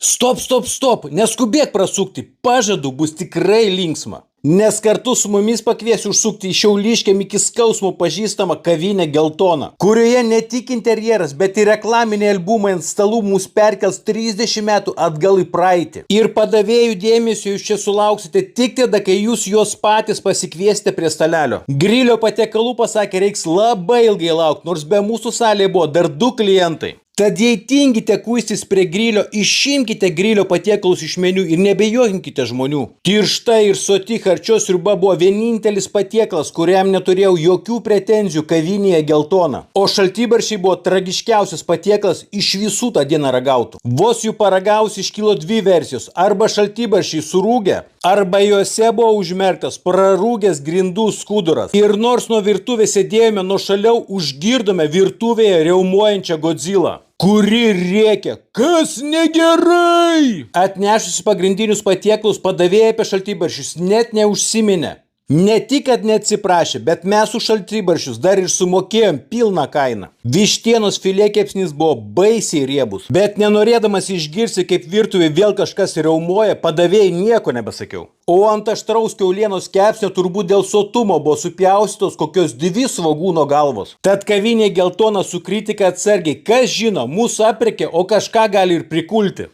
Stop, neskubėk prasukti, pažadu bus tikrai linksma. Nes kartu su mumis pakviesiu užsukti į Šiauliškiam iki skausmo pažįstamą kavinę Geltona, kurioje ne tik interjeras, bet ir reklaminiai albumai ant stalų mus perkels 30 metų atgal į praeitį. Ir padavėjų dėmesio jūs čia sulauksite tik tada, kai jūs juos patys pasikviesite prie stalelio. Grilio patiekalų, pasakė, reiks labai ilgai laukti, nors be mūsų salėje buvo dar 2 klientai. Tad jei tingite kuistis prie grilio, išimkite grilio patiekalus iš meniu ir nebejokinkite žmonių. Tiršta ir soti harčios sriuba buvo vienintelis patiekalas, kuriam neturėjau jokių pretenzijų kavinėje Geltona. O šaltibarščiai buvo tragiškiausias patiekalas iš visų tą dieną ragautų. Vos jų paragaus iškilo 2 versijos, arba šaltibarščiai surūgę, arba juose buvo užmerktas prarūgęs grindų skuduras. Ir nors nuo virtuvės sėdėjome nuošaliau, užgirdome virtuvėje riaumojančią Godzilą, kuri rėkė, kas negerai. Atnešusi pagrindinius patiekalus, padavėja apie šaltibarščius net neužsiminė. Ne tik, kad neatsiprašė, bet mes už šaltibarščius dar ir sumokėjom pilną kainą. Vištienos filė kepsnys buvo baisiai riebus, bet nenorėdamas išgirsti, kaip virtuvė vėl kažkas riaumoja, padavėjai nieko nebesakiau. O ant aštraus kiaulienos kepsnio turbūt dėl sotumo buvo supjaustytos kokios 2 svogūno galvos. Tad kavinė Geltona su kritika atsargiai, kas žino, mūsų aprėkė, o kažką gali ir prikulti.